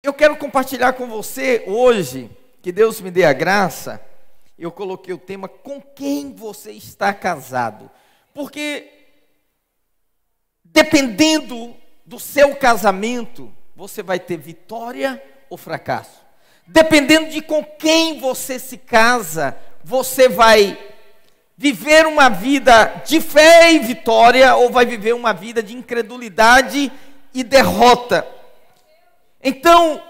Eu quero compartilhar com você hoje, que Deus me dê a graça, eu coloquei o tema, com quem você está casado? Porque, dependendo do seu casamento, você vai ter vitória ou fracasso. Dependendo de com quem você se casa, você vai viver uma vida de fé e vitória, ou vai viver uma vida de incredulidade e derrota. Então,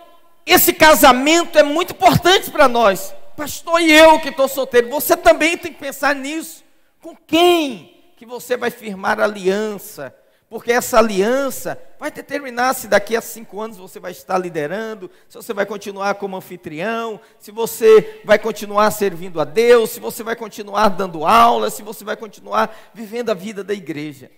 esse casamento é muito importante para nós. Pastor, e eu que estou solteiro, você também tem que pensar nisso. Com quem que você vai firmar aliança? Porque essa aliança vai determinar se daqui a 5 anos você vai estar liderando, se você vai continuar como anfitrião, se você vai continuar servindo a Deus, se você vai continuar dando aula, se você vai continuar vivendo a vida da igreja.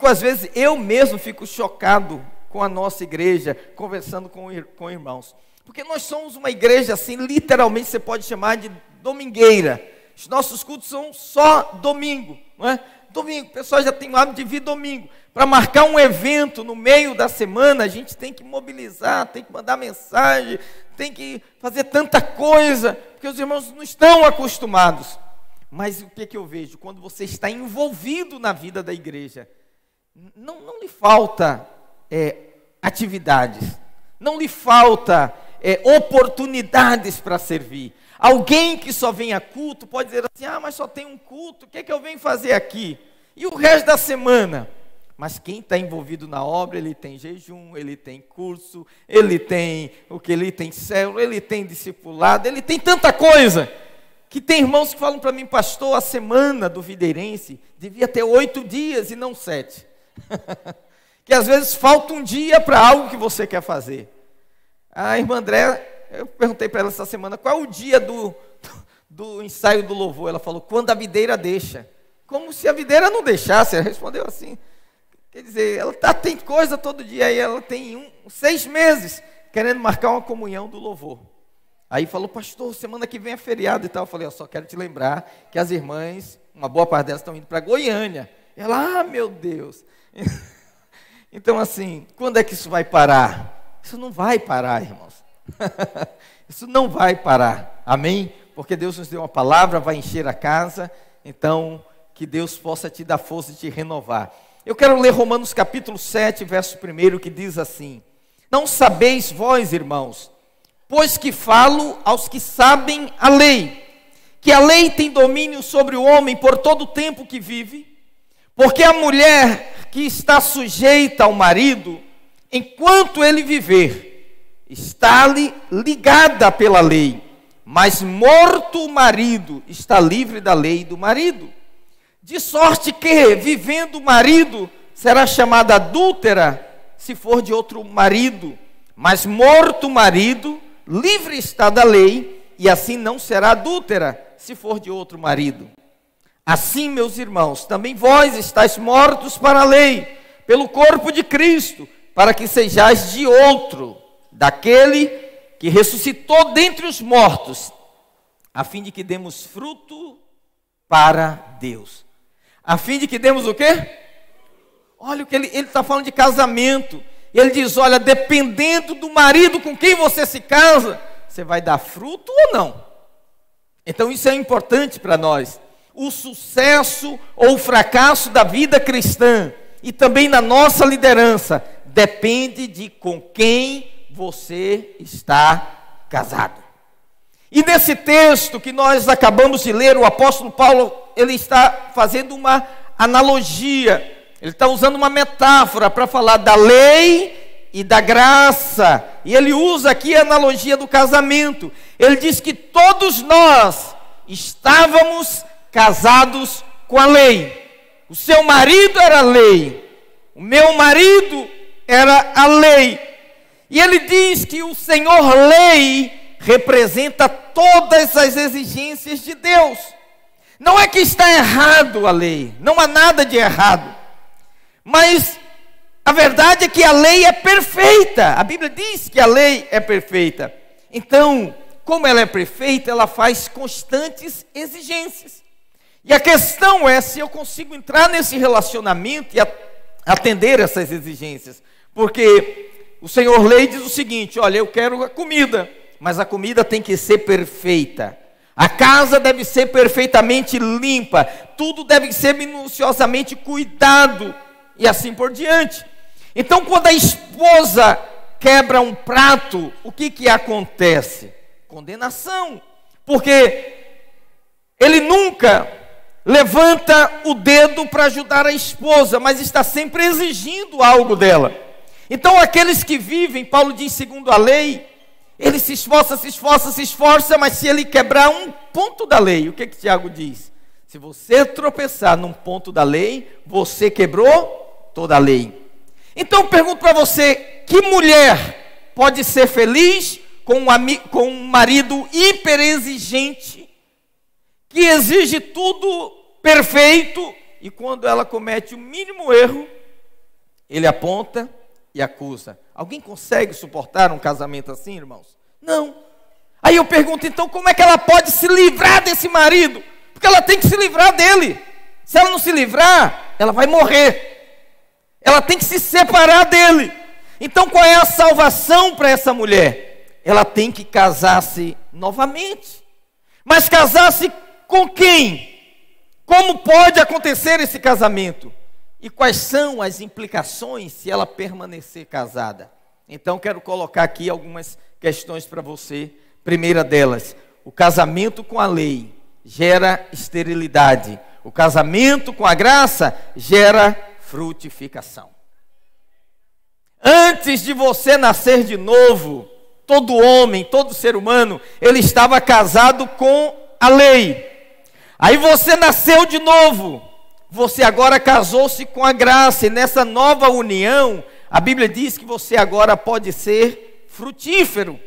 Às vezes, eu mesmo fico chocado com a nossa igreja, conversando com irmãos. Porque nós somos uma igreja assim, literalmente você pode chamar de domingueira. Os nossos cultos são só domingo, não é? Domingo, o pessoal já tem o hábito de vir domingo. Para marcar um evento no meio da semana, a gente tem que mobilizar, tem que mandar mensagem, tem que fazer tanta coisa, porque os irmãos não estão acostumados. Mas o que eu vejo? Quando você está envolvido na vida da igreja, não lhe falta atividades, não lhe falta oportunidades para servir. Alguém que só vem a culto pode dizer assim, mas só tem um culto, o que eu venho fazer aqui? E o resto da semana? Mas quem está envolvido na obra, ele tem jejum, ele tem curso, ele tem ele tem célula, ele tem discipulado, ele tem tanta coisa, que tem irmãos que falam para mim, pastor, a semana do Videirense devia ter 8 dias e não 7. Que às vezes falta um dia para algo que você quer fazer. A irmã André, eu perguntei para ela essa semana, qual é o dia do ensaio do louvor? Ela falou, quando a videira deixa. Como se a videira não deixasse, ela respondeu assim. Quer dizer, ela tem coisa todo dia, aí ela tem 6 meses querendo marcar uma comunhão do louvor. Aí falou, pastor, semana que vem é feriado e tal. Eu falei, eu só quero te lembrar que as irmãs, uma boa parte delas estão indo para Goiânia. Ela, meu Deus. Então assim, quando é que isso vai parar? Isso não vai parar, irmãos. Isso não vai parar, amém? Porque Deus nos deu uma palavra, vai encher a casa, então que Deus possa te dar força e te renovar. Eu quero ler Romanos capítulo 7, verso 1, que diz assim, não sabeis vós, irmãos, pois que falo aos que sabem a lei, que a lei tem domínio sobre o homem por todo o tempo que vive, porque a mulher que está sujeita ao marido, enquanto ele viver, está-lhe ligada pela lei, mas morto o marido, está livre da lei do marido. De sorte que, vivendo o marido, será chamada adúltera, se for de outro marido, mas morto o marido, livre está da lei, e assim não será adúltera, se for de outro marido. Assim, meus irmãos, também vós estáis mortos para a lei, pelo corpo de Cristo, para que sejais de outro, daquele que ressuscitou dentre os mortos, a fim de que demos fruto para Deus. A fim de que demos o quê? Olha o que ele está falando de casamento. Ele diz, olha, dependendo do marido com quem você se casa, você vai dar fruto ou não? Então isso é importante para nós. O sucesso ou o fracasso da vida cristã e também na nossa liderança depende de com quem você está casado. E nesse texto que nós acabamos de ler, o apóstolo Paulo, ele está fazendo uma analogia, ele está usando uma metáfora para falar da lei e da graça, e ele usa aqui a analogia do casamento. Ele diz que todos nós estávamos casados com a lei. O seu marido era a lei, o meu marido era a lei, e ele diz que o Senhor lei representa todas as exigências de Deus. Não é que está errado a lei, não há nada de errado, mas a verdade é que a lei é perfeita. A Bíblia diz que a lei é perfeita. Então, como ela é perfeita, ela faz constantes exigências. E a questão é se eu consigo entrar nesse relacionamento e atender essas exigências. Porque o senhor lei diz o seguinte: olha, eu quero a comida, mas a comida tem que ser perfeita. A casa deve ser perfeitamente limpa, tudo deve ser minuciosamente cuidado, e assim por diante. Então, quando a esposa quebra um prato, o que acontece? Condenação, porque ele nunca levanta o dedo para ajudar a esposa, mas está sempre exigindo algo dela. Então, aqueles que vivem, Paulo diz, segundo a lei, ele se esforça, mas se ele quebrar um ponto da lei, o que Tiago diz? Se você tropeçar num ponto da lei, você quebrou toda a lei. Então eu pergunto para você, que mulher pode ser feliz com um marido hiperexigente, que exige tudo perfeito, e quando ela comete o mínimo erro, ele aponta e acusa? Alguém consegue suportar um casamento assim, irmãos? Não. Aí eu pergunto, então, como é que ela pode se livrar desse marido? Porque ela tem que se livrar dele. Se ela não se livrar, ela vai morrer. Ela tem que se separar dele. Então, qual é a salvação para essa mulher? Ela tem que casar-se novamente. Mas casar-se com quem? Como pode acontecer esse casamento? E quais são as implicações se ela permanecer casada? Então, quero colocar aqui algumas questões para você. Primeira delas, o casamento com a lei gera esterilidade. O casamento com a graça gera frutificação. Antes de você nascer de novo, todo homem, todo ser humano, ele estava casado com a lei. Aí você nasceu de novo. Você agora casou-se com a graça, e nessa nova união, a Bíblia diz que você agora pode ser frutífero.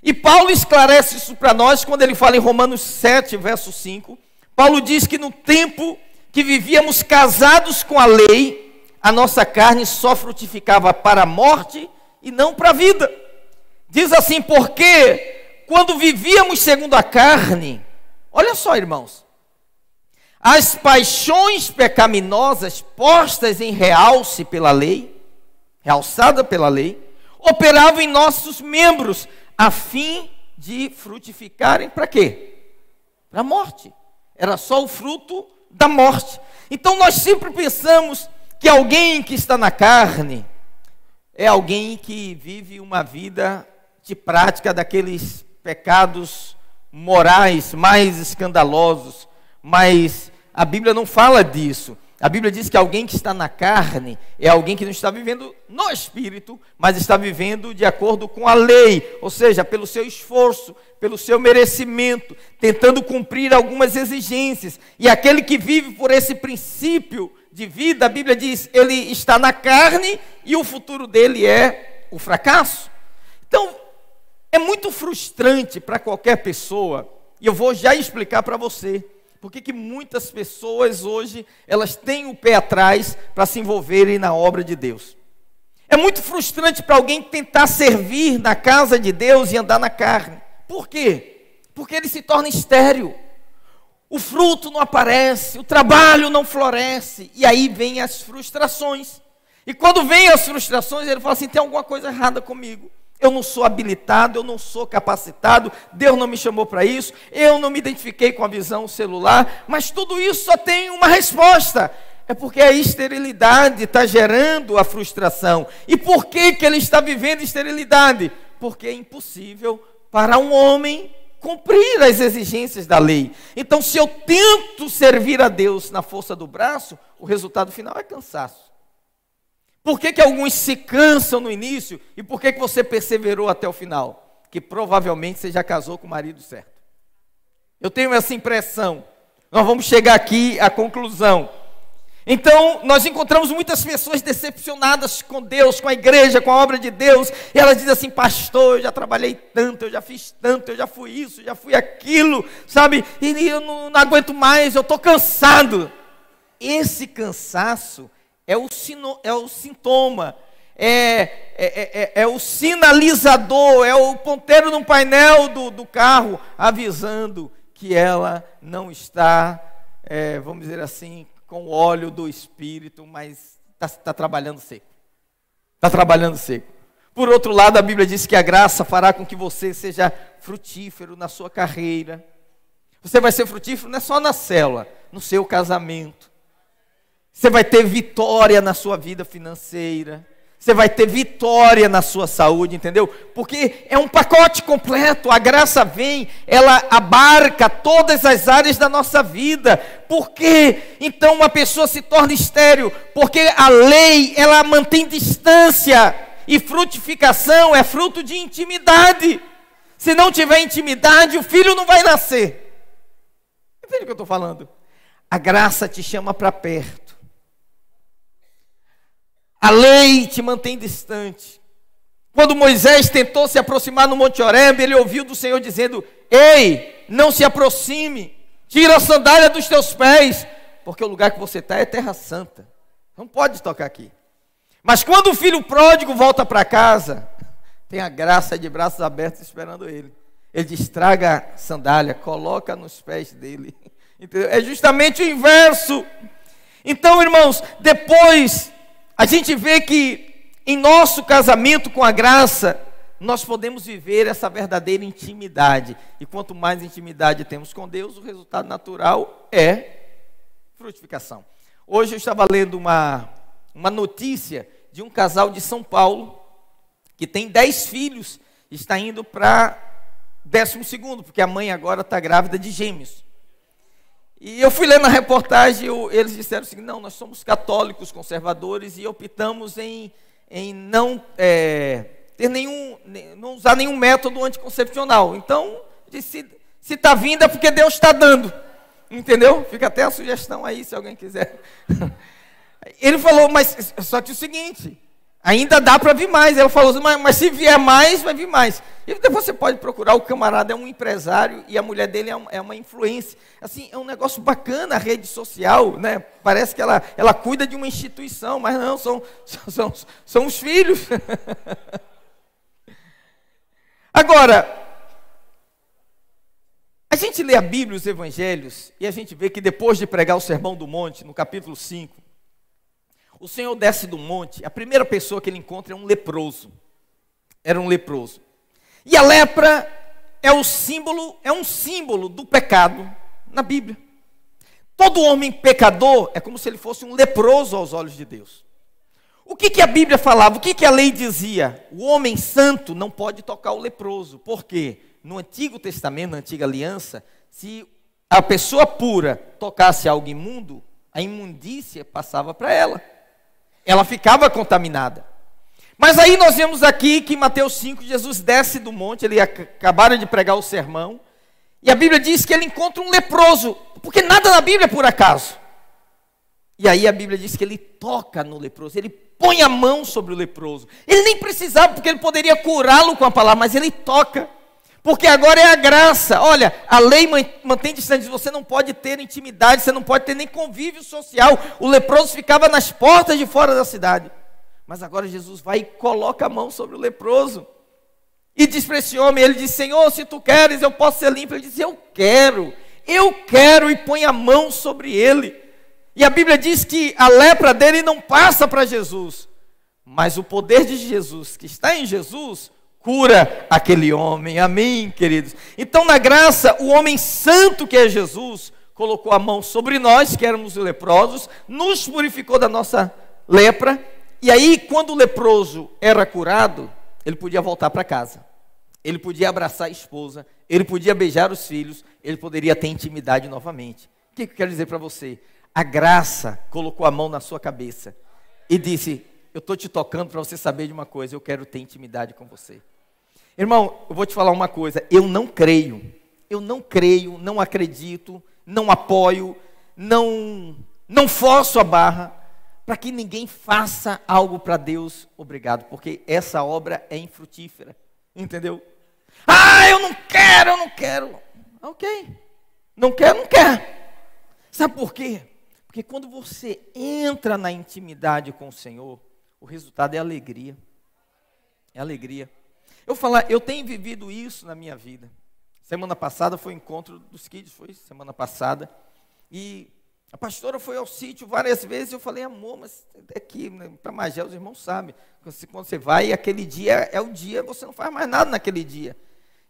E Paulo esclarece isso para nós quando ele fala em Romanos 7, verso 5. Paulo diz que no tempo que vivíamos casados com a lei, a nossa carne só frutificava para a morte e não para a vida. Diz assim, porque quando vivíamos segundo a carne, olha só, irmãos, as paixões pecaminosas postas em realce pela lei, realçada pela lei, operavam em nossos membros, a fim de frutificarem para quê? Para a morte. Era só o fruto da morte. Então nós sempre pensamos que alguém que está na carne é alguém que vive uma vida de prática daqueles pecados morais mais escandalosos, mas a Bíblia não fala disso. A Bíblia diz que alguém que está na carne é alguém que não está vivendo no Espírito, mas está vivendo de acordo com a lei, ou seja, pelo seu esforço, pelo seu merecimento, tentando cumprir algumas exigências. E aquele que vive por esse princípio de vida, a Bíblia diz, ele está na carne e o futuro dele é o fracasso. Então, é muito frustrante para qualquer pessoa, e eu vou já explicar para você, porque que muitas pessoas hoje, elas têm o pé atrás para se envolverem na obra de Deus. É muito frustrante para alguém tentar servir na casa de Deus e andar na carne. Por quê? Porque ele se torna estéril. O fruto não aparece, o trabalho não floresce, e aí vem as frustrações. E quando vem as frustrações, ele fala assim, tem alguma coisa errada comigo. Eu não sou habilitado, eu não sou capacitado, Deus não me chamou para isso, eu não me identifiquei com a visão celular, mas tudo isso só tem uma resposta. É porque a esterilidade está gerando a frustração. E por que ele está vivendo esterilidade? Porque é impossível para um homem cumprir as exigências da lei. Então, se eu tento servir a Deus na força do braço, o resultado final é cansaço. Por que alguns se cansam no início e por que você perseverou até o final? Que provavelmente você já casou com o marido certo. Eu tenho essa impressão. Nós vamos chegar aqui à conclusão. Então, nós encontramos muitas pessoas decepcionadas com Deus, com a igreja, com a obra de Deus. E elas dizem assim, pastor, eu já trabalhei tanto, eu já fiz tanto, eu já fui isso, já fui aquilo, sabe? E eu não aguento mais, eu estou cansado. Esse cansaço é o sintoma, é o sinalizador, é o ponteiro no painel do carro, avisando que ela não está, vamos dizer assim, com o óleo do Espírito, mas está trabalhando seco. Está trabalhando seco. Por outro lado, a Bíblia diz que a graça fará com que você seja frutífero na sua carreira. Você vai ser frutífero não é só na célula, no seu casamento. Você vai ter vitória na sua vida financeira. Você vai ter vitória na sua saúde, entendeu? Porque é um pacote completo. A graça vem, ela abarca todas as áreas da nossa vida. Por que então uma pessoa se torna estéril? Porque a lei, ela mantém distância. E frutificação é fruto de intimidade. Se não tiver intimidade, o filho não vai nascer. Entende o que eu estou falando? A graça te chama para perto. A lei te mantém distante. Quando Moisés tentou se aproximar no Monte Horebe, ele ouviu do Senhor dizendo: ei, não se aproxime, tira a sandália dos teus pés, porque o lugar que você está é terra santa, não pode tocar aqui. Mas quando o filho pródigo volta para casa, tem a graça de braços abertos esperando ele. Ele diz: traga a sandália, coloca nos pés dele. Entendeu? É justamente o inverso. Então, irmãos, depois a gente vê que em nosso casamento com a graça, nós podemos viver essa verdadeira intimidade. E quanto mais intimidade temos com Deus, o resultado natural é frutificação. Hoje eu estava lendo uma notícia de um casal de São Paulo, que tem 10 filhos, está indo para 12º, porque a mãe agora está grávida de gêmeos. E eu fui lendo a reportagem, eles disseram assim: não, nós somos católicos conservadores e optamos em não não usar nenhum método anticoncepcional. Então, se está vindo é porque Deus está dando, entendeu? Fica até a sugestão aí, se alguém quiser. Ele falou: mas só que o seguinte, ainda dá para vir mais. Ele falou: mas se vier mais, vai vir mais. E depois você pode procurar, o camarada é um empresário e a mulher dele é uma influência. Assim, é um negócio bacana a rede social, né? Parece que ela cuida de uma instituição, mas não, são os filhos. Agora, a gente lê a Bíblia, os Evangelhos, e a gente vê que depois de pregar o Sermão do Monte, no capítulo 5, o Senhor desce do monte, a primeira pessoa que ele encontra é um leproso. Era um leproso. E a lepra é um símbolo do pecado na Bíblia. Todo homem pecador é como se ele fosse um leproso aos olhos de Deus. O que a Bíblia falava? O que a lei dizia? O homem santo não pode tocar o leproso. Por quê? No Antigo Testamento, na Antiga Aliança, se a pessoa pura tocasse algo imundo, a imundícia passava para ela. Ela ficava contaminada. Mas aí nós vemos aqui que em Mateus 5, Jesus desce do monte, ele acabaram de pregar o sermão, e a Bíblia diz que ele encontra um leproso, porque nada na Bíblia é por acaso. E aí a Bíblia diz que ele toca no leproso, ele põe a mão sobre o leproso. Ele nem precisava, porque ele poderia curá-lo com a palavra, mas ele toca. Porque agora é a graça. Olha, a lei mantém distante, você não pode ter intimidade, você não pode ter nem convívio social. O leproso ficava nas portas de fora da cidade. Mas agora Jesus vai e coloca a mão sobre o leproso. E diz para esse homem, ele diz: Senhor, se tu queres, eu posso ser limpo. Ele diz: eu quero, e põe a mão sobre ele. E a Bíblia diz que a lepra dele não passa para Jesus. Mas o poder de Jesus, que está em Jesus, cura aquele homem. Amém, queridos? Então, na graça, o homem santo que é Jesus, colocou a mão sobre nós, que éramos leprosos, nos purificou da nossa lepra. E aí, quando o leproso era curado, ele podia voltar para casa. Ele podia abraçar a esposa, ele podia beijar os filhos, ele poderia ter intimidade novamente. O que eu quero dizer para você? A graça colocou a mão na sua cabeça e disse: eu estou te tocando para você saber de uma coisa, eu quero ter intimidade com você. Irmão, eu vou te falar uma coisa, eu não creio, não acredito, não apoio, não forço a barra para que ninguém faça algo para Deus, obrigado, porque essa obra é infrutífera, entendeu? Eu não quero, ok, não quer. Sabe por quê? Porque quando você entra na intimidade com o Senhor, o resultado é alegria, eu tenho vivido isso na minha vida. Semana passada foi o encontro dos kids, foi semana passada, e A pastora foi ao sítio várias vezes e eu falei, amor, mas aqui, né, para Magé, os irmãos sabem. Quando você vai, aquele dia é o dia, você não faz mais nada naquele dia.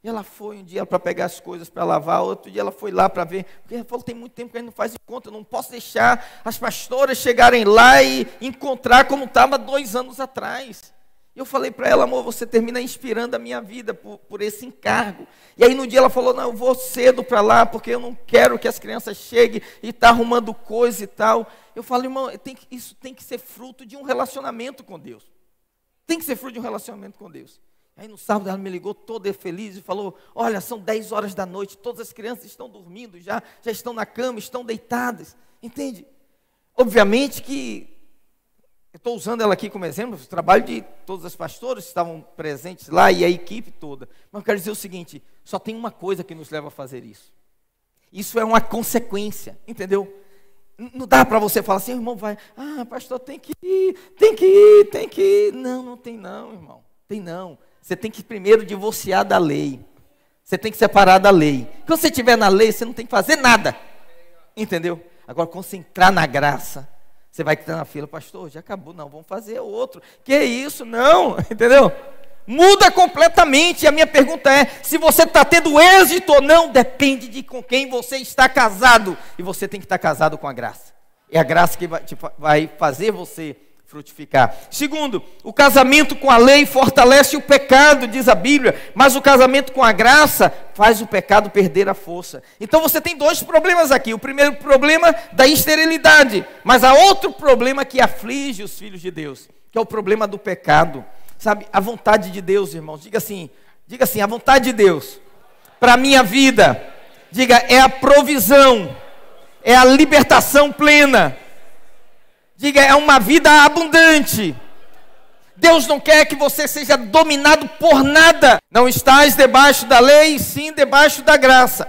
E ela foi um dia para pegar as coisas para lavar, outro dia ela foi lá para ver. Porque ela falou, tem muito tempo que a gente não faz encontro, eu não posso deixar as pastoras chegarem lá e encontrar como estava 2 anos atrás. Eu falei para ela, amor, você termina inspirando a minha vida por esse encargo. E aí no dia ela falou, não, eu vou cedo para lá, porque eu não quero que as crianças cheguem e tá arrumando coisa e tal. Eu falei, irmão, isso tem que ser fruto de um relacionamento com Deus. Tem que ser fruto de um relacionamento com Deus. Aí no sábado ela me ligou toda feliz e falou, olha, são 10 horas da noite, todas as crianças estão dormindo, já estão na cama, estão deitadas. Entende? Obviamente que eu estou usando ela aqui como exemplo, o trabalho de todas as pastoras que estavam presentes lá e a equipe toda. Mas eu quero dizer o seguinte, só tem uma coisa que nos leva a fazer isso. Isso é uma consequência, entendeu? Não dá para você falar assim, irmão, vai, pastor, tem que ir. Não tem não, irmão, tem não. Você tem que primeiro divorciar da lei. Você tem que separar da lei. Quando você estiver na lei, você não tem que fazer nada. Entendeu? Agora, quando você entrar na graça, você vai estar na fila, pastor, já acabou, não, vamos fazer outro. Que isso? Não, entendeu? Muda completamente. E a minha pergunta é, se você está tendo êxito ou não, depende de com quem você está casado. E você tem que estar casado com a graça. É a graça que vai fazer você frutificar. Segundo, o casamento com a lei fortalece o pecado, diz a Bíblia, mas o casamento com a graça faz o pecado perder a força. Então você tem 2 problemas aqui. O primeiro problema da esterilidade, mas há outro problema que aflige os filhos de Deus, que é o problema do pecado. Sabe, a vontade de Deus, irmãos, diga assim, a vontade de Deus para a minha vida, diga, é a provisão, é a libertação plena. Diga, é uma vida abundante. Deus não quer que você seja dominado por nada. Não estás debaixo da lei, sim debaixo da graça.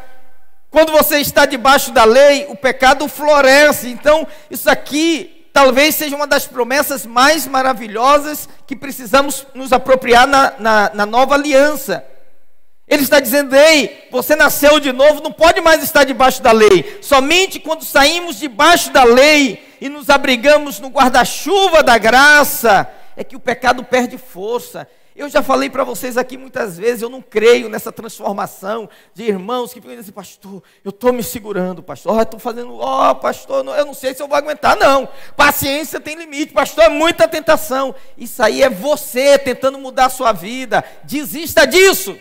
Quando você está debaixo da lei, o pecado floresce. Então, isso aqui talvez seja uma das promessas mais maravilhosas que precisamos nos apropriar na nova aliança. Ele está dizendo, ei, você nasceu de novo, não pode mais estar debaixo da lei. Somente quando saímos debaixo da lei e nos abrigamos no guarda-chuva da graça, é que o pecado perde força. Eu já falei para vocês aqui muitas vezes, eu não creio nessa transformação de irmãos que ficam dizendo assim, pastor, eu estou me segurando, pastor, eu estou fazendo, pastor, eu não sei se eu vou aguentar, não. Paciência tem limite, pastor, é muita tentação. Isso aí é você tentando mudar a sua vida. Desista disso.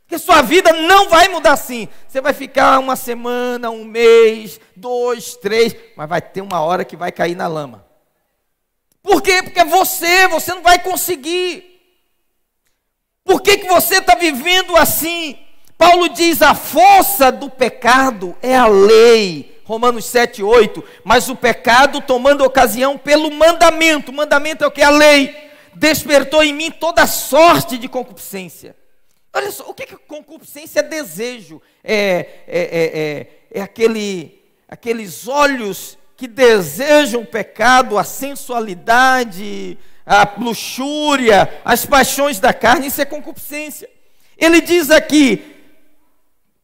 Porque sua vida não vai mudar assim. Você vai ficar uma semana, um mês, 2, 3, mas vai ter uma hora que vai cair na lama. Por quê? Porque você não vai conseguir. Por que você está vivendo assim? Paulo diz, a força do pecado é a lei. Romanos 7, 8. Mas o pecado, tomando ocasião pelo mandamento. O mandamento é o que? A lei. Despertou em mim toda sorte de concupiscência. Olha só, o que é concupiscência? É desejo, aqueles olhos que desejam o pecado, a sensualidade, a luxúria, as paixões da carne, isso é concupiscência. Ele diz aqui,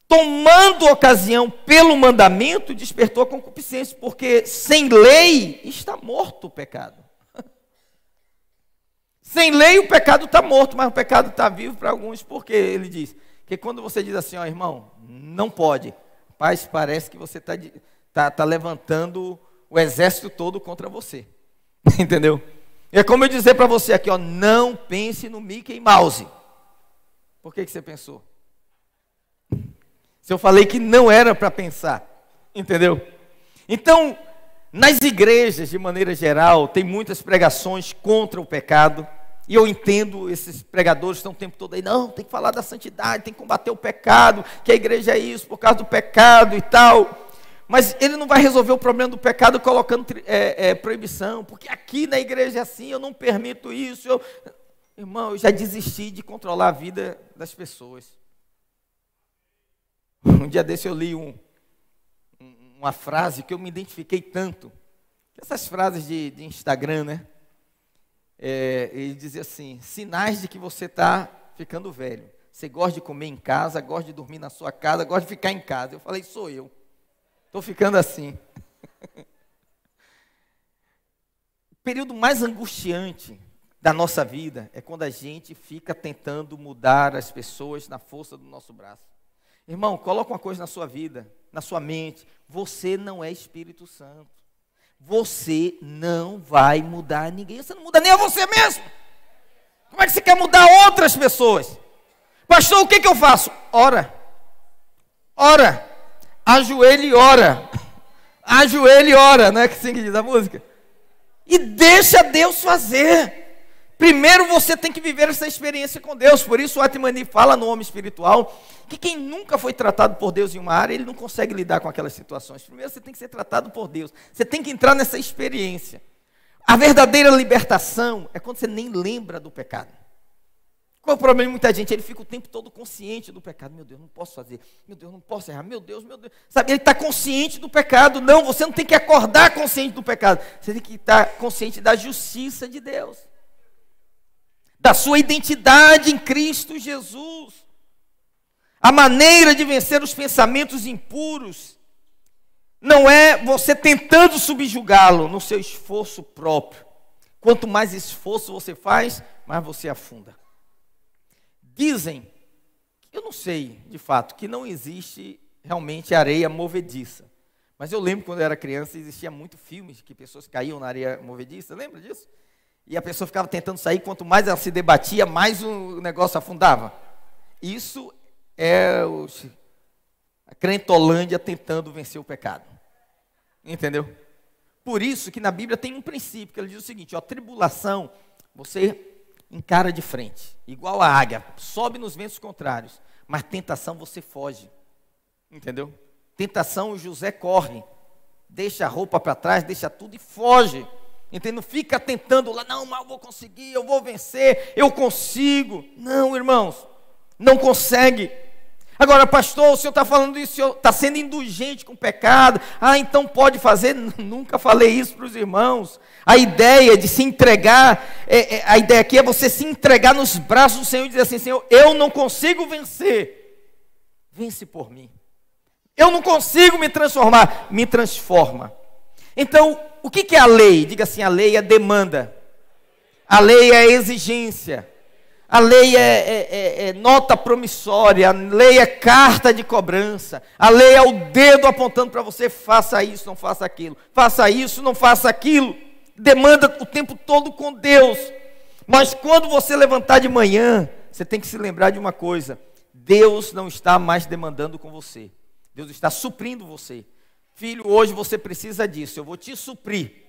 tomando ocasião pelo mandamento, despertou a concupiscência, porque sem lei está morto o pecado. Sem lei o pecado está morto, mas o pecado está vivo para alguns. Por quê? Ele diz que quando você diz assim, irmão, não pode, mas parece que você está levantando o exército todo contra você. Entendeu? É como eu dizer para você aqui, não pense no Mickey Mouse. Por que você pensou? Se eu falei que não era para pensar. Entendeu? Então, nas igrejas, de maneira geral, tem muitas pregações contra o pecado. E eu entendo, esses pregadores estão o tempo todo aí, não, tem que falar da santidade, tem que combater o pecado, que a igreja é isso, por causa do pecado e tal. Mas ele não vai resolver o problema do pecado colocando proibição, porque aqui na igreja é assim, eu não permito isso. Irmão, eu já desisti de controlar a vida das pessoas. Um dia desse eu li uma frase que eu me identifiquei tanto. Essas frases de Instagram, né? Ele dizia assim, sinais de que você está ficando velho. Você gosta de comer em casa, gosta de dormir na sua casa, gosta de ficar em casa. Eu falei, sou eu. Estou ficando assim. O período mais angustiante da nossa vida é quando a gente fica tentando mudar as pessoas na força do nosso braço. Irmão, coloca uma coisa na sua vida, na sua mente: você não é Espírito Santo. Você não vai mudar ninguém. Você não muda nem a você mesmo. Como é que você quer mudar outras pessoas? Pastor, o que eu faço? Ora. Ora. Ajoelhe e ora. Ajoelhe e ora, não é que assim que diz a música? E deixa Deus fazer. Primeiro você tem que viver essa experiência com Deus. Por isso o Atmani fala no homem espiritual que quem nunca foi tratado por Deus em uma área, ele não consegue lidar com aquelas situações. Primeiro você tem que ser tratado por Deus. Você tem que entrar nessa experiência. A verdadeira libertação é quando você nem lembra do pecado. Qual é o problema de muita gente? Ele fica o tempo todo consciente do pecado. Meu Deus, não posso fazer. Meu Deus, não posso errar. Meu Deus, meu Deus. Sabe, ele está consciente do pecado. Não, você não tem que acordar consciente do pecado. Você tem que estar consciente da justiça de Deus. Da sua identidade em Cristo Jesus. A maneira de vencer os pensamentos impuros não é você tentando subjugá-lo no seu esforço próprio. Quanto mais esforço você faz, mais você afunda. Dizem, eu não sei de fato, que não existe realmente areia movediça. Mas eu lembro quando eu era criança, existia muito filmes que pessoas caíam na areia movediça, lembra disso? E a pessoa ficava tentando sair, quanto mais ela se debatia, mais o negócio afundava. Isso é a crentolândia tentando vencer o pecado. Entendeu? Por isso que na Bíblia tem um princípio, que ele diz o seguinte: ó, tribulação, você encara de frente, igual a águia, sobe nos ventos contrários, mas tentação você foge. Entendeu? Tentação, José corre, deixa a roupa para trás, deixa tudo e foge. Entendeu? Não fica tentando lá, não, mas eu vou conseguir, eu vou vencer, eu consigo. Não, irmãos, não consegue. Agora, pastor, o senhor está falando isso, o senhor está sendo indulgente com o pecado. Ah, então pode fazer? Nunca falei isso para os irmãos. A ideia de se entregar, a ideia aqui é você se entregar nos braços do Senhor e dizer assim: Senhor, eu não consigo vencer, vence por mim. Eu não consigo me transformar, me transforma. Então, o que é a lei? Diga assim: a lei é demanda, a lei é exigência, a lei é nota promissória, a lei é carta de cobrança, a lei é o dedo apontando para você: faça isso, não faça aquilo, faça isso, não faça aquilo. Demanda o tempo todo com Deus. Mas quando você levantar de manhã, você tem que se lembrar de uma coisa: Deus não está mais demandando com você, Deus está suprindo você. Filho, hoje você precisa disso, eu vou te suprir.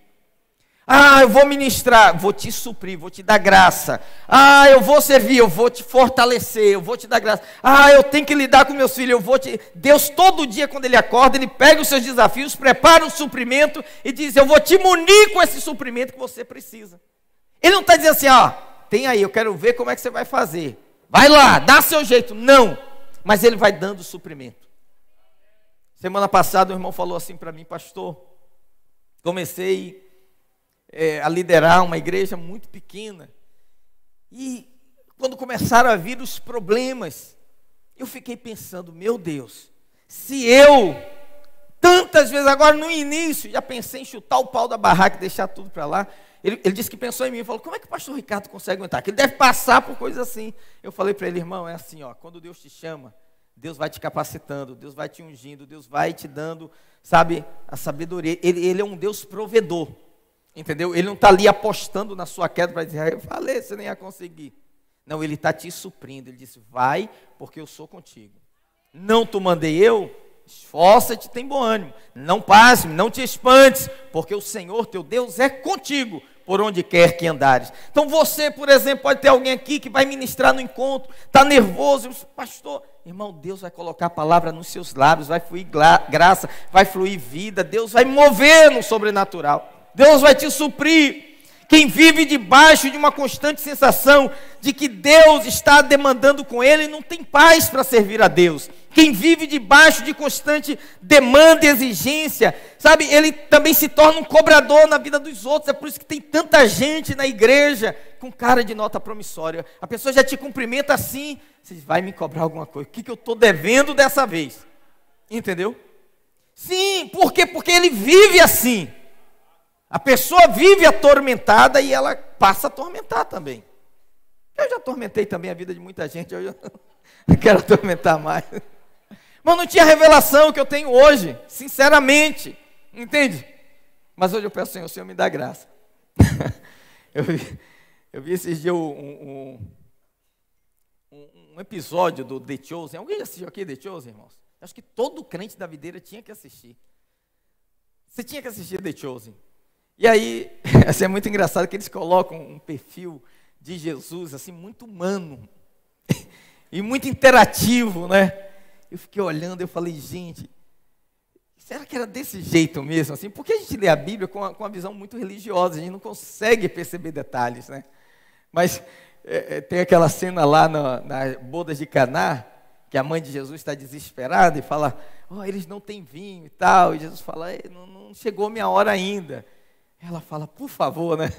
Ah, eu vou ministrar, vou te suprir, vou te dar graça. Ah, eu vou servir, eu vou te fortalecer, eu vou te dar graça. Ah, eu tenho que lidar com meus filhos, eu vou te... Deus todo dia quando Ele acorda, Ele pega os seus desafios, prepara o suprimento e diz: eu vou te munir com esse suprimento que você precisa. Ele não está dizendo assim: ó, tem aí, eu quero ver como é que você vai fazer. Vai lá, dá seu jeito. Não, mas Ele vai dando o suprimento. Semana passada o irmão falou assim para mim: pastor, comecei a liderar uma igreja muito pequena, e quando começaram a vir os problemas, eu fiquei pensando: meu Deus, se eu, tantas vezes agora no início, já pensei em chutar o pau da barraca e deixar tudo para lá. Ele disse que pensou em mim, falou: como é que o pastor Ricardo consegue aguentar? Que ele deve passar por coisas assim. Eu falei para ele: irmão, é assim, ó, quando Deus te chama, Deus vai te capacitando, Deus vai te ungindo, Deus vai te dando, sabe, a sabedoria. Ele é um Deus provedor, entendeu? Ele não está ali apostando na sua queda para dizer: eu falei, você nem ia conseguir. Não, Ele está te suprindo. Ele disse: vai, porque eu sou contigo. Não te mandei eu? Esforça-te, tem bom ânimo. Não passe, não te espantes, porque o Senhor teu Deus é contigo, por onde quer que andares. Então você, por exemplo, pode ter alguém aqui que vai ministrar no encontro, está nervoso, pastor, irmão, Deus vai colocar a palavra nos seus lábios, vai fluir graça, vai fluir vida, Deus vai mover no sobrenatural, Deus vai te suprir. Quem vive debaixo de uma constante sensação de que Deus está demandando com ele, não tem paz para servir a Deus. Quem vive debaixo de constante demanda e exigência, sabe, ele também se torna um cobrador na vida dos outros. É por isso que tem tanta gente na igreja com cara de nota promissória. A pessoa já te cumprimenta assim: você vai me cobrar alguma coisa, o que eu estou devendo dessa vez? Entendeu? Sim, por quê? Porque ele vive assim. A pessoa vive atormentada e ela passa a atormentar também. Eu já atormentei também a vida de muita gente, eu não quero atormentar mais. Mas não tinha revelação que eu tenho hoje, sinceramente, entende? Mas hoje eu peço ao Senhor, o Senhor me dá graça. eu vi esses dias um episódio do The Chosen. Alguém já assistiu aqui The Chosen, irmãos? Acho que todo crente da videira tinha que assistir. Você tinha que assistir The Chosen. E aí, assim, é muito engraçado que eles colocam um perfil de Jesus, assim, muito humano. E muito interativo, né? Eu fiquei olhando, eu falei, gente, será que era desse jeito mesmo? Assim, porque a gente lê a Bíblia com uma visão muito religiosa, a gente não consegue perceber detalhes, né? Mas tem aquela cena lá nas bodas de Caná, que a mãe de Jesus está desesperada e fala, eles não têm vinho e tal. E Jesus fala, não chegou minha hora ainda. Ela fala, por favor, né?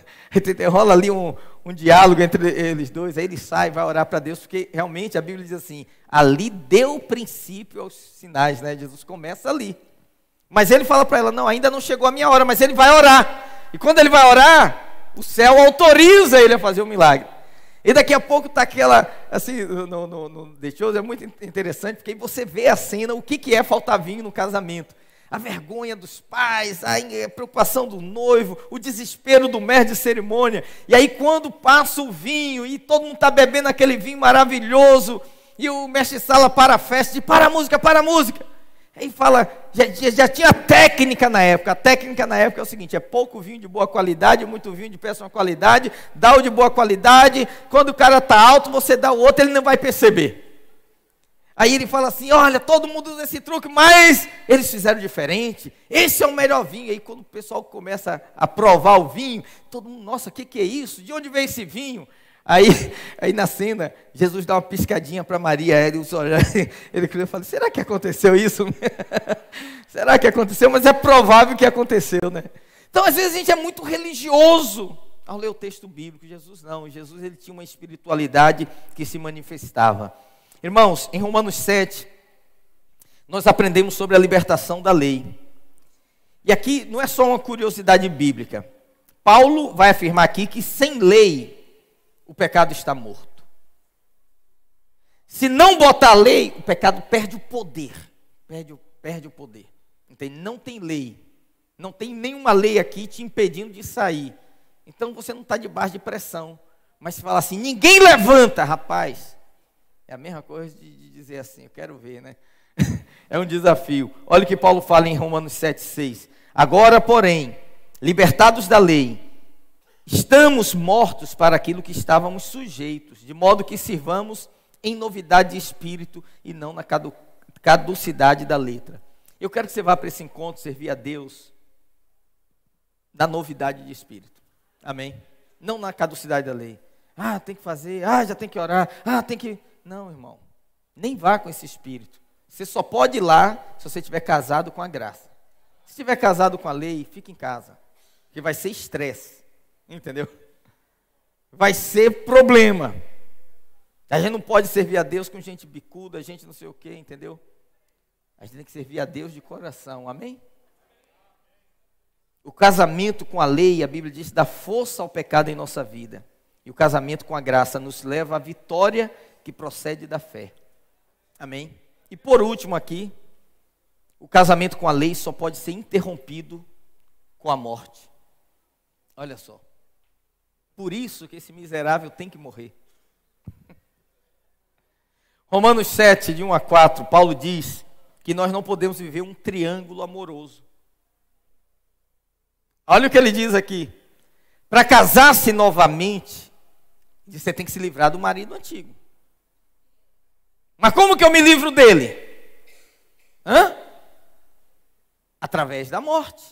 Rola ali um diálogo entre eles dois, aí ele sai, vai orar para Deus, porque realmente a Bíblia diz assim, ali deu princípio aos sinais, né? Jesus começa ali. Mas ele fala para ela, não, ainda não chegou a minha hora, mas ele vai orar. E quando ele vai orar, o céu autoriza ele a fazer o milagre. E daqui a pouco está aquela, assim, no The Shows, é muito interessante, porque aí você vê a cena, o que é faltar vinho no casamento. A vergonha dos pais, a preocupação do noivo, o desespero do mestre de cerimônia. E aí quando passa o vinho e todo mundo está bebendo aquele vinho maravilhoso, e o mestre de sala para a festa, diz, para a música, para a música. Aí fala, já tinha técnica na época. A técnica na época é o seguinte, é pouco vinho de boa qualidade, muito vinho de péssima qualidade, dá o de boa qualidade, quando o cara está alto, você dá o outro, ele não vai perceber. Aí ele fala assim, olha, todo mundo usa esse truque, mas eles fizeram diferente, esse é o melhor vinho. Aí quando o pessoal começa a provar o vinho, todo mundo, nossa, o que é isso? De onde veio esse vinho? Aí na cena, Jesus dá uma piscadinha para Maria, ele fala, será que aconteceu isso? Será que aconteceu? Mas é provável que aconteceu, né? Então às vezes a gente é muito religioso ao ler o texto bíblico. Jesus não, Jesus ele tinha uma espiritualidade que se manifestava. Irmãos, em Romanos 7, nós aprendemos sobre a libertação da lei. E aqui não é só uma curiosidade bíblica. Paulo vai afirmar aqui que sem lei, o pecado está morto. Se não botar lei, o pecado perde o poder. Perde o poder. Não tem lei. Não tem nenhuma lei aqui te impedindo de sair. Então você não está debaixo de pressão. Mas se fala assim, ninguém levanta, rapaz. É a mesma coisa de dizer assim, eu quero ver, né? É um desafio. Olha o que Paulo fala em Romanos 7,6. Agora, porém, libertados da lei, estamos mortos para aquilo que estávamos sujeitos, de modo que sirvamos em novidade de espírito e não na caducidade da letra. Eu quero que você vá para esse encontro servir a Deus na novidade de espírito. Amém? Não na caducidade da lei. Tem que fazer, já tem que orar, tem que... Não, irmão, nem vá com esse espírito. Você só pode ir lá se você estiver casado com a graça. Se estiver casado com a lei, fique em casa, porque vai ser estresse, entendeu? Vai ser problema. A gente não pode servir a Deus com gente bicuda, gente não sei o quê, entendeu? A gente tem que servir a Deus de coração, amém? O casamento com a lei, a Bíblia diz, dá força ao pecado em nossa vida. E o casamento com a graça nos leva à vitória que procede da fé. Amém? E por último aqui, o casamento com a lei só pode ser interrompido com a morte. Olha só. Por isso que esse miserável tem que morrer. Romanos 7, de 1 a 4, Paulo diz que nós não podemos viver um triângulo amoroso. Olha o que ele diz aqui. Para casar-se novamente, você tem que se livrar do marido antigo. Mas como que eu me livro dele? Através da morte.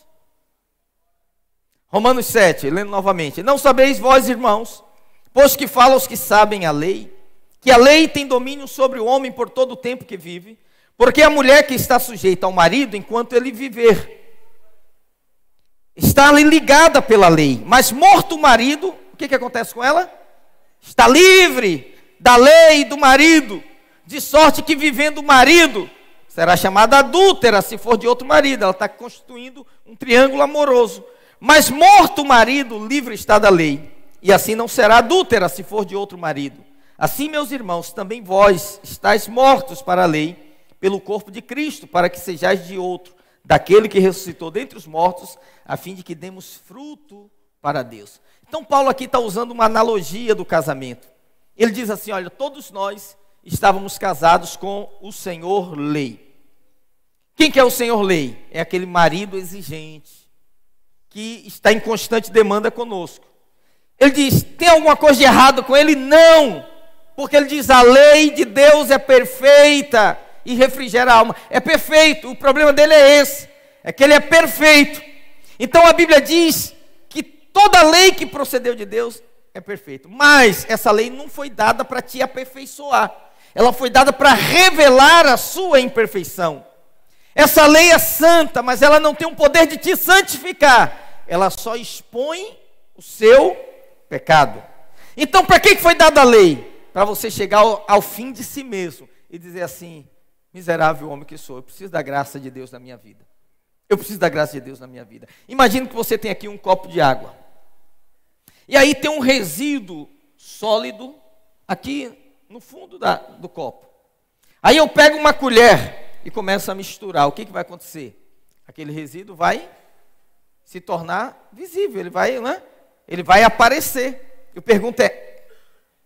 Romanos 7, lendo novamente. Não sabeis vós, irmãos, pois que fala aos que sabem a lei, que a lei tem domínio sobre o homem por todo o tempo que vive, porque a mulher que está sujeita ao marido enquanto ele viver, está ali ligada pela lei, mas morto o marido, o que acontece com ela? Está livre da lei do marido, de sorte que vivendo o marido, será chamada adúltera se for de outro marido. Ela está constituindo um triângulo amoroso. Mas morto o marido, livre está da lei. E assim não será adúltera se for de outro marido. Assim, meus irmãos, também vós estáis mortos para a lei, pelo corpo de Cristo, para que sejais de outro, daquele que ressuscitou dentre os mortos, a fim de que demos fruto para Deus. Então Paulo aqui está usando uma analogia do casamento. Ele diz assim, olha, todos nós estávamos casados com o Senhor Lei. Quem que é o Senhor Lei? É aquele marido exigente, que está em constante demanda conosco. Ele diz, tem alguma coisa de errado com ele? Não, porque ele diz, a lei de Deus é perfeita e refrigera a alma. É perfeito, o problema dele é esse, é que ele é perfeito. Então a Bíblia diz que toda lei que procedeu de Deus é perfeita. Mas essa lei não foi dada para te aperfeiçoar, ela foi dada para revelar a sua imperfeição. Essa lei é santa, mas ela não tem o poder de te santificar, ela só expõe o seu pecado. Então para que foi dada a lei? Para você chegar ao fim de si mesmo e dizer assim, miserável homem que sou, eu preciso da graça de Deus na minha vida. Eu preciso da graça de Deus na minha vida. Imagine que você tem aqui um copo de água. E aí tem um resíduo sólido aqui no fundo do copo. Aí eu pego uma colher e começo a misturar. O que vai acontecer? Aquele resíduo vai se tornar visível. Ele vai aparecer. Eu pergunto,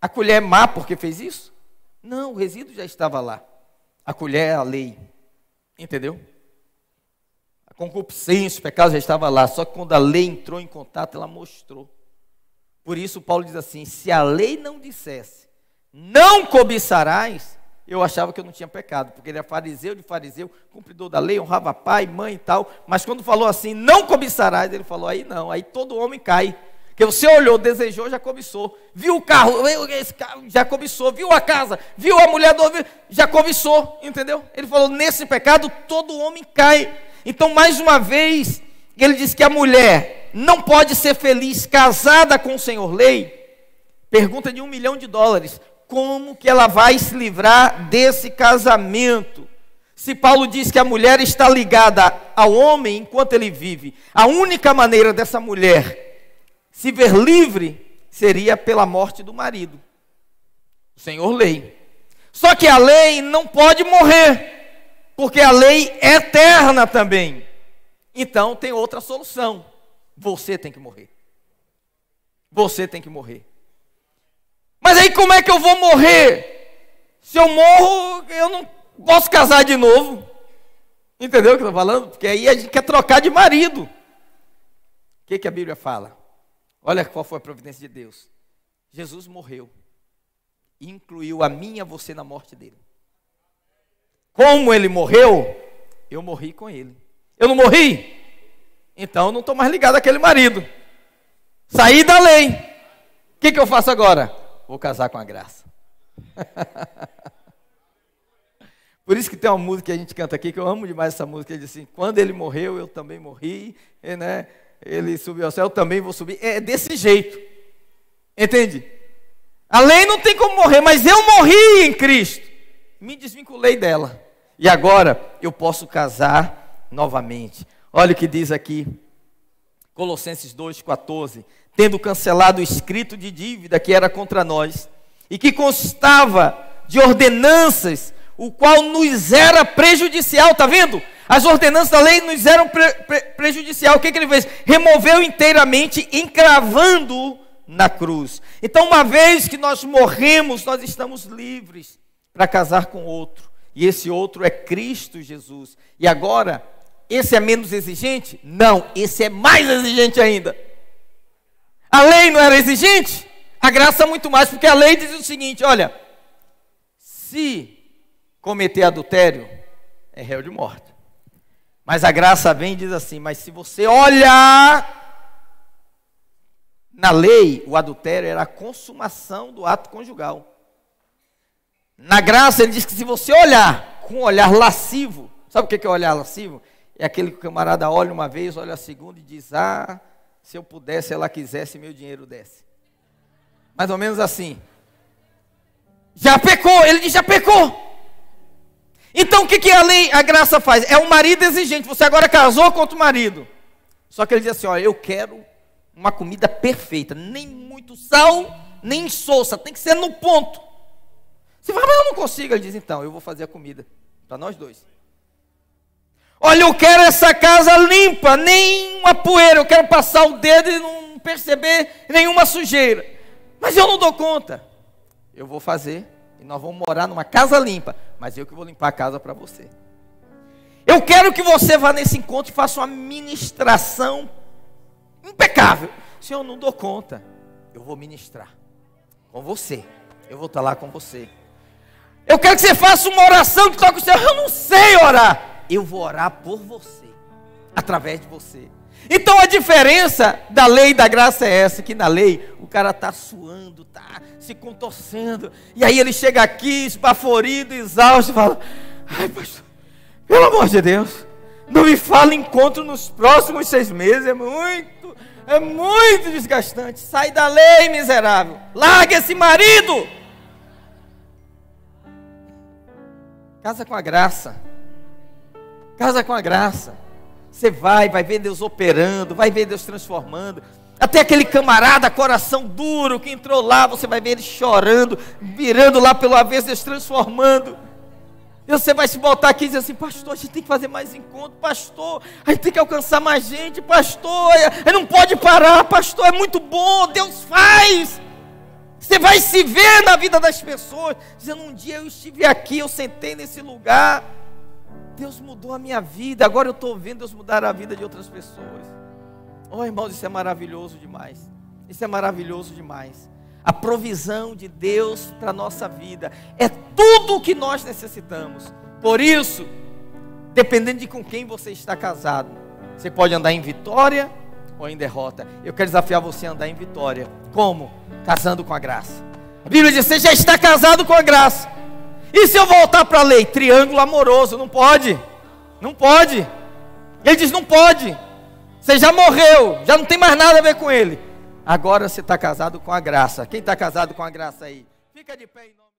a colher é má porque fez isso? Não, o resíduo já estava lá. A colher é a lei. Entendeu? A concupiscência, o pecado já estava lá. Só que quando a lei entrou em contato, ela mostrou. Por isso Paulo diz assim, se a lei não dissesse, não cobiçarás, eu achava que eu não tinha pecado, porque ele é fariseu de fariseu, cumpridor da lei, honrava pai, mãe e tal, mas quando falou assim, não cobiçarás, ele falou, aí não, aí todo homem cai, porque você olhou, desejou, já cobiçou, viu o carro, esse carro já cobiçou, viu a casa, viu a mulher do outro, já cobiçou, entendeu? Ele falou, nesse pecado todo homem cai. Então mais uma vez, ele diz que a mulher não pode ser feliz casada com o Senhor Lei. Pergunta de $1 milhão, como que ela vai se livrar desse casamento? Se Paulo diz que a mulher está ligada ao homem enquanto ele vive, a única maneira dessa mulher se ver livre seria pela morte do marido, o Senhor Lei. Só que a lei não pode morrer, porque a lei é eterna também. Então tem outra solução, você tem que morrer. Você tem que morrer. Mas aí como é que eu vou morrer? Se eu morro, eu não posso casar de novo. Entendeu o que eu estou falando? Porque aí a gente quer trocar de marido. O que a Bíblia fala? Olha qual foi a providência de Deus. Jesus morreu e incluiu a mim e a você na morte dele. Como ele morreu, eu morri com ele. Eu não morri? Então eu não estou mais ligado àquele marido. Saí da lei. O que eu faço agora? Vou casar com a graça. Por isso que tem uma música que a gente canta aqui, que eu amo demais essa música. Ele diz assim, quando ele morreu, eu também morri, né? Ele subiu ao céu, eu também vou subir. É desse jeito. Entende? A lei não tem como morrer, mas eu morri em Cristo. Me desvinculei dela. E agora eu posso casar novamente. Olha o que diz aqui, Colossenses 2,14. Tendo cancelado o escrito de dívida que era contra nós, e que constava de ordenanças, o qual nos era prejudicial, está vendo? As ordenanças da lei nos eram prejudicial. O que ele fez? Removeu inteiramente, encravando na cruz. Então uma vez que nós morremos, nós estamos livres para casar com outro, e esse outro é Cristo Jesus. E agora, esse é menos exigente? Não, esse é mais exigente ainda. A lei não era exigente? A graça muito mais, porque a lei diz o seguinte, olha, se cometer adultério, é réu de morte. Mas a graça vem e diz assim, mas se você olhar, na lei, o adultério era a consumação do ato conjugal. Na graça ele diz que se você olhar com um olhar lascivo, sabe o que é olhar lascivo? É aquele que o camarada olha uma vez, olha a segunda e diz, se eu pudesse, ela quisesse, meu dinheiro desse. Mais ou menos assim. Já pecou, ele diz, já pecou. Então o que a lei, a graça faz? É um marido exigente. Você agora casou com outro marido. Só que ele diz assim, ó, eu quero uma comida perfeita. Nem muito sal, nem insossa. Tem que ser no ponto. Você fala, mas eu não consigo. Ele diz, então, eu vou fazer a comida para nós dois. Olha, eu quero essa casa limpa, nem uma poeira. Eu quero passar o dedo e não perceber nenhuma sujeira. Mas eu não dou conta. Eu vou fazer e nós vamos morar numa casa limpa. Mas eu que vou limpar a casa para você. Eu quero que você vá nesse encontro e faça uma ministração impecável. Senhor, eu não dou conta. Eu vou ministrar com você. Eu vou estar lá com você. Eu quero que você faça uma oração que toque o Senhor. Eu não sei orar. Eu vou orar por você, através de você. Então a diferença da lei e da graça é essa, que na lei o cara está suando, está se contorcendo, e aí ele chega aqui esbaforido, exausto, e fala, ai pastor, pelo amor de Deus, não me fala encontro nos próximos 6 meses, é muito desgastante, sai da lei, miserável, larga esse marido, casa com a graça. Casa com a graça. Você vai ver Deus operando, vai ver Deus transformando. Até aquele camarada, coração duro, que entrou lá, você vai ver ele chorando, virando lá pelo avesso, Deus transformando. E você vai se voltar aqui e dizer assim, pastor, a gente tem que fazer mais encontro, pastor, a gente tem que alcançar mais gente, pastor, não pode parar, pastor, é muito bom, Deus faz. Você vai se ver na vida das pessoas, dizendo, um dia eu estive aqui, eu sentei nesse lugar, Deus mudou a minha vida, agora eu estou vendo Deus mudar a vida de outras pessoas. Oh, irmãos, isso é maravilhoso demais. Isso é maravilhoso demais. A provisão de Deus para a nossa vida é tudo o que nós necessitamos. Por isso, dependendo de com quem você está casado, você pode andar em vitória ou em derrota. Eu quero desafiar você a andar em vitória. Como? Casando com a graça. A Bíblia diz, você já está casado com a graça. E se eu voltar para a lei? Triângulo amoroso, não pode. Não pode. Ele diz, não pode. Você já morreu, já não tem mais nada a ver com ele. Agora você está casado com a graça. Quem está casado com a graça aí? Fica de pé em nome.